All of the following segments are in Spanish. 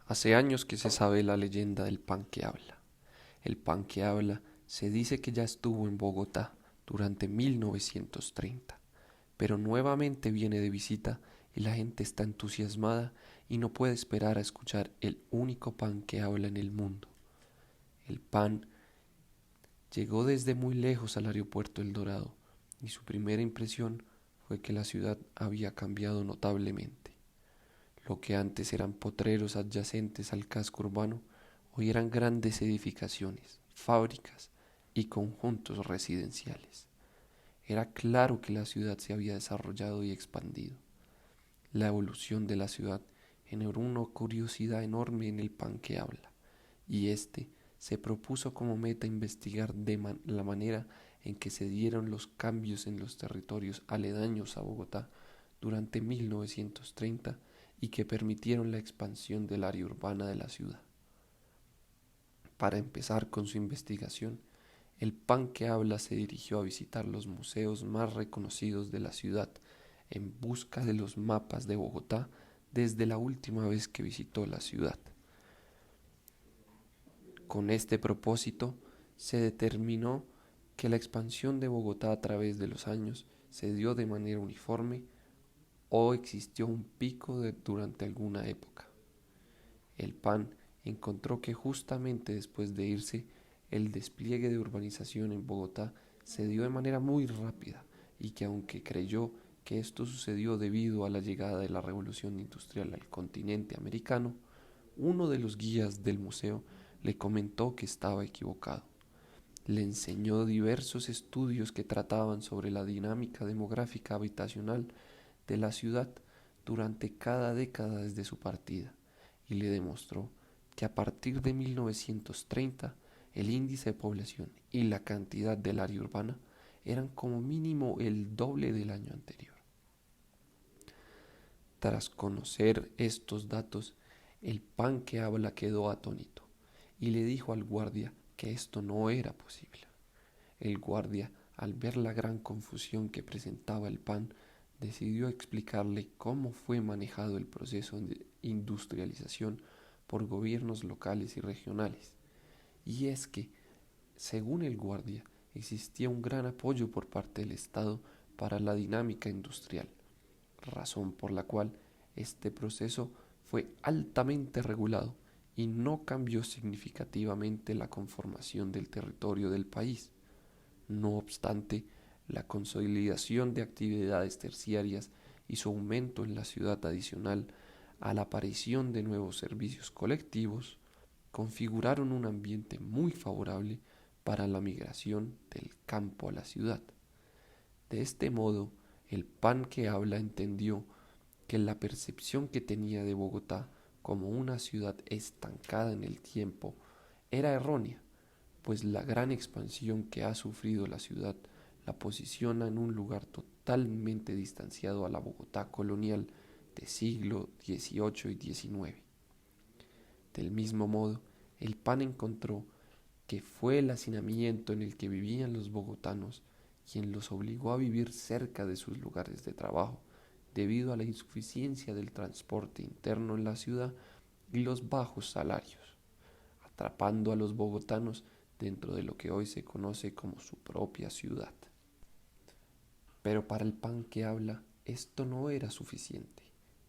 Hace años que se sabe la leyenda del pan que habla. El pan que habla se dice que ya estuvo en Bogotá durante 1930, pero nuevamente viene de visita y la gente está entusiasmada y no puede esperar a escuchar el único pan que habla en el mundo. El pan llegó desde muy lejos al aeropuerto El Dorado y su primera impresión fue que la ciudad había cambiado notablemente. Lo que antes eran potreros adyacentes al casco urbano, hoy eran grandes edificaciones, fábricas y conjuntos residenciales. Era claro que la ciudad se había desarrollado y expandido. La evolución de la ciudad generó una curiosidad enorme en el pan que habla, y éste se propuso como meta investigar la manera en que se dieron los cambios en los territorios aledaños a Bogotá durante 1930 y que permitieron la expansión del área urbana de la ciudad. Para empezar con su investigación, el pan que habla se dirigió a visitar los museos más reconocidos de la ciudad en busca de los mapas de Bogotá desde la última vez que visitó la ciudad. Con este propósito, se determinó que la expansión de Bogotá a través de los años se dio de manera uniforme o existió un pico durante alguna época. El PAN encontró que justamente después de irse, el despliegue de urbanización en Bogotá se dio de manera muy rápida y que aunque creyó que esto sucedió debido a la llegada de la revolución industrial al continente americano, uno de los guías del museo le comentó que estaba equivocado. Le enseñó diversos estudios que trataban sobre la dinámica demográfica habitacional de la ciudad durante cada década desde su partida y le demostró que a partir de 1930 el índice de población y la cantidad del área urbana eran como mínimo el doble del año anterior. Tras conocer estos datos, el pan que habla quedó atónito y le dijo al guardia que esto no era posible. El guardia, al ver la gran confusión que presentaba el pan, decidió explicarle cómo fue manejado el proceso de industrialización por gobiernos locales y regionales. Y es que, según el guardia, existía un gran apoyo por parte del Estado para la dinámica industrial, razón por la cual este proceso fue altamente regulado y no cambió significativamente la conformación del territorio del país. No obstante, la consolidación de actividades terciarias y su aumento en la ciudad adicional a la aparición de nuevos servicios colectivos configuraron un ambiente muy favorable para la migración del campo a la ciudad. De este modo, el pan que habla entendió que la percepción que tenía de Bogotá como una ciudad estancada en el tiempo era errónea, pues la gran expansión que ha sufrido la ciudad la posiciona en un lugar totalmente distanciado a la Bogotá colonial de siglo XVIII y XIX. Del mismo modo, el PAN encontró que fue el hacinamiento en el que vivían los bogotanos quien los obligó a vivir cerca de sus lugares de trabajo, debido a la insuficiencia del transporte interno en la ciudad y los bajos salarios, atrapando a los bogotanos dentro de lo que hoy se conoce como su propia ciudad. Pero para el pan que habla, esto no era suficiente.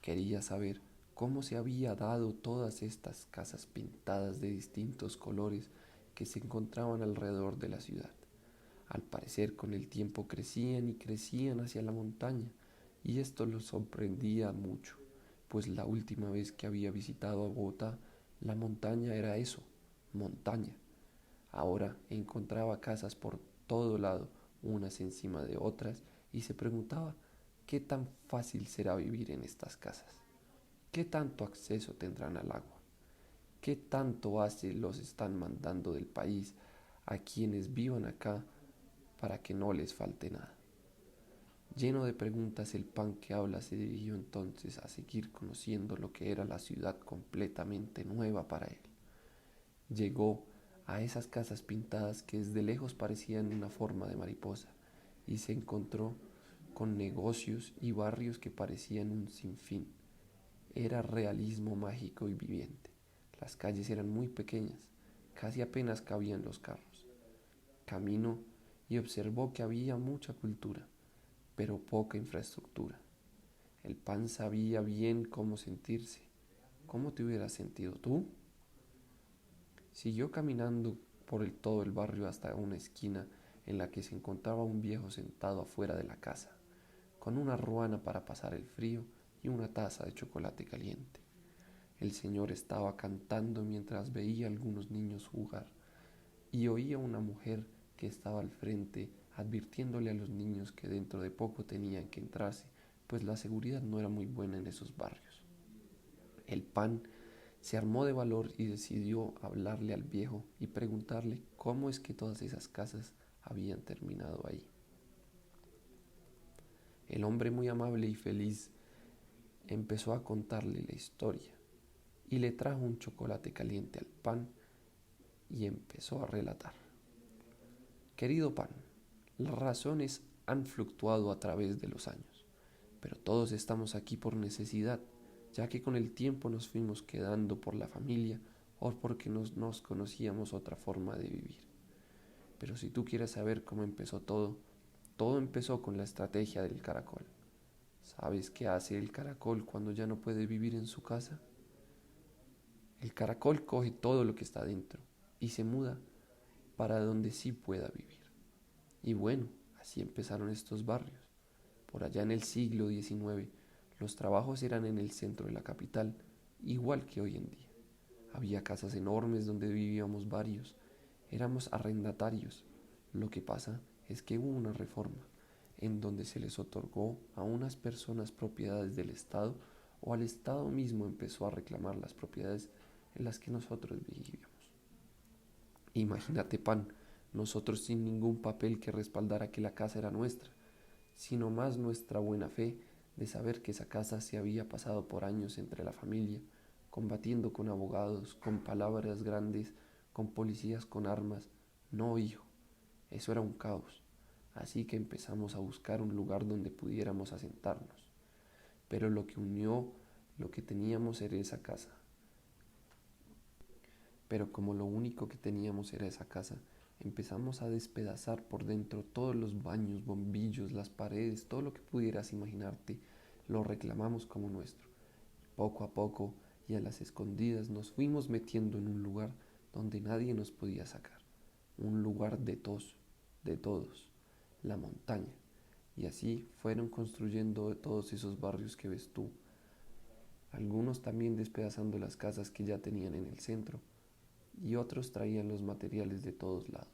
Quería saber cómo se había dado todas estas casas pintadas de distintos colores que se encontraban alrededor de la ciudad. Al parecer con el tiempo crecían y crecían hacia la montaña, y esto lo sorprendía mucho, pues la última vez que había visitado a Bogotá, la montaña era eso, montaña. Ahora encontraba casas por todo lado, unas encima de otras, y se preguntaba qué tan fácil será vivir en estas casas, qué tanto acceso tendrán al agua, qué tanto hace los están mandando del país a quienes vivan acá para que no les falte nada. Lleno de preguntas, el pan que habla se dirigió entonces a seguir conociendo lo que era la ciudad completamente nueva para él. Llegó a esas casas pintadas que desde lejos parecían una forma de mariposa y se encontró con negocios y barrios que parecían un sinfín. Era realismo mágico y viviente. Las calles eran muy pequeñas, casi apenas cabían los carros. Caminó y observó que había mucha cultura, pero poca infraestructura. El pan sabía bien cómo sentirse. ¿Cómo te hubieras sentido tú? Siguió caminando por todo el barrio hasta una esquina en la que se encontraba un viejo sentado afuera de la casa, con una ruana para pasar el frío y una taza de chocolate caliente. El señor estaba cantando mientras veía a algunos niños jugar y oía a una mujer que estaba al frente advirtiéndole a los niños que dentro de poco tenían que entrarse, pues la seguridad no era muy buena en esos barrios. El pan se armó de valor y decidió hablarle al viejo y preguntarle cómo es que todas esas casas habían terminado ahí. El hombre, muy amable y feliz, empezó a contarle la historia y le trajo un chocolate caliente al pan y empezó a relatar. Querido pan, las razones han fluctuado a través de los años, pero todos estamos aquí por necesidad, ya que con el tiempo nos fuimos quedando por la familia o porque nos conocíamos otra forma de vivir. Pero si tú quieres saber cómo empezó todo, todo empezó con la estrategia del caracol. ¿Sabes qué hace el caracol cuando ya no puede vivir en su casa? El caracol coge todo lo que está dentro y se muda para donde sí pueda vivir. Y bueno, así empezaron estos barrios. Por allá en el siglo XIX, los trabajos eran en el centro de la capital, igual que hoy en día. Había casas enormes donde vivíamos varios. Éramos arrendatarios. Lo que pasa es que hubo una reforma en donde se les otorgó a unas personas propiedades del Estado o al Estado mismo empezó a reclamar las propiedades en las que nosotros vivíamos. Imagínate, pan, nosotros sin ningún papel que respaldara que la casa era nuestra, sino más nuestra buena fe de saber que esa casa se había pasado por años entre la familia, combatiendo con abogados, con palabras grandes, con policías con armas. No, hijo, eso era un caos. Así que empezamos a buscar un lugar donde pudiéramos asentarnos. Pero lo que unió lo que teníamos era esa casa. Pero como lo único que teníamos era esa casa, empezamos a despedazar por dentro todos los baños, bombillos, las paredes, todo lo que pudieras imaginarte, lo reclamamos como nuestro. Poco a poco y a las escondidas nos fuimos metiendo en un lugar donde nadie nos podía sacar. Un lugar de todos, la montaña. Y así fueron construyendo todos esos barrios que ves tú. Algunos también despedazando las casas que ya tenían en el centro y otros traían los materiales de todos lados.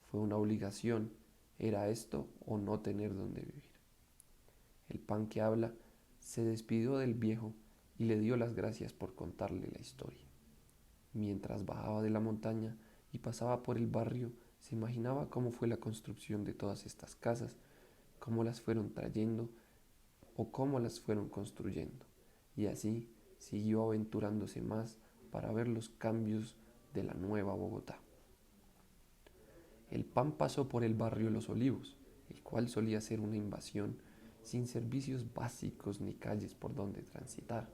Fue una obligación, era esto o no tener donde vivir. El pan que habla se despidió del viejo y le dio las gracias por contarle la historia. Mientras bajaba de la montaña y pasaba por el barrio, se imaginaba cómo fue la construcción de todas estas casas, cómo las fueron trayendo o cómo las fueron construyendo. Y así siguió aventurándose más para ver los cambios de la nueva Bogotá. El pan pasó por el barrio Los Olivos, el cual solía ser una invasión sin servicios básicos ni calles por donde transitar.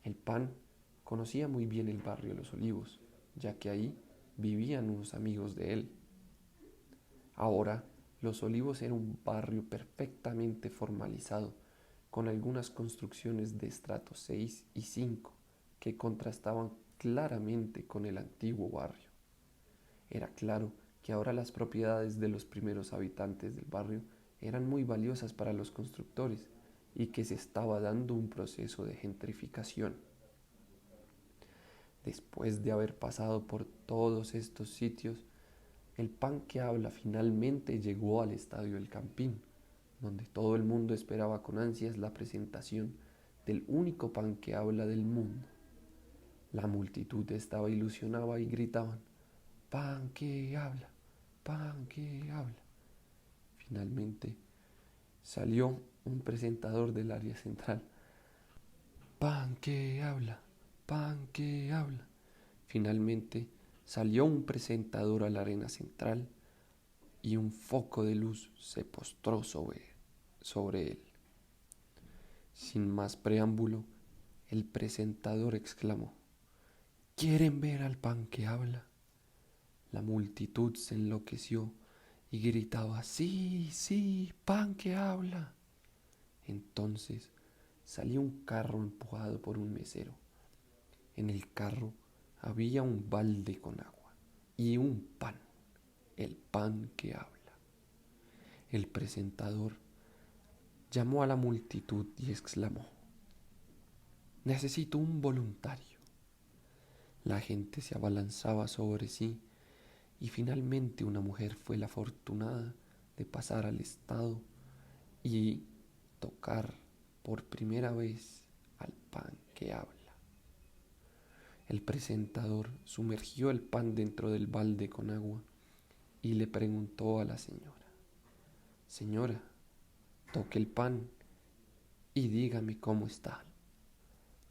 El pan conocía muy bien el barrio Los Olivos, ya que ahí vivían unos amigos de él. Ahora, Los Olivos era un barrio perfectamente formalizado, con algunas construcciones de estratos 6 y 5 que contrastaban claramente con el antiguo barrio. Era claro que ahora las propiedades de los primeros habitantes del barrio eran muy valiosas para los constructores y que se estaba dando un proceso de gentrificación. Después de haber pasado por todos estos sitios, el pan que habla finalmente llegó al estadio del Campín, donde todo el mundo esperaba con ansias la presentación del único pan que habla del mundo. La multitud estaba ilusionada y gritaban: pan que habla, pan que habla. Finalmente salió un presentador del área central. Pan que habla, pan que habla. Finalmente salió un presentador a la arena central y un foco de luz se postró sobre él. Sin más preámbulo, el presentador exclamó: ¿Quieren ver al pan que habla? La multitud se enloqueció y gritaba: sí, sí, pan que habla. Entonces salió un carro empujado por un mesero. En el carro había un balde con agua y un pan, el pan que habla. El presentador llamó a la multitud y exclamó: necesito un voluntario. La gente se abalanzaba sobre sí y finalmente una mujer fue la afortunada de pasar al estado y tocar por primera vez al pan que habla. El presentador sumergió el pan dentro del balde con agua y le preguntó a la señora: señora, toque el pan y dígame cómo está.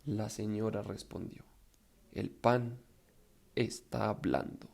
La señora respondió: el pan está blando.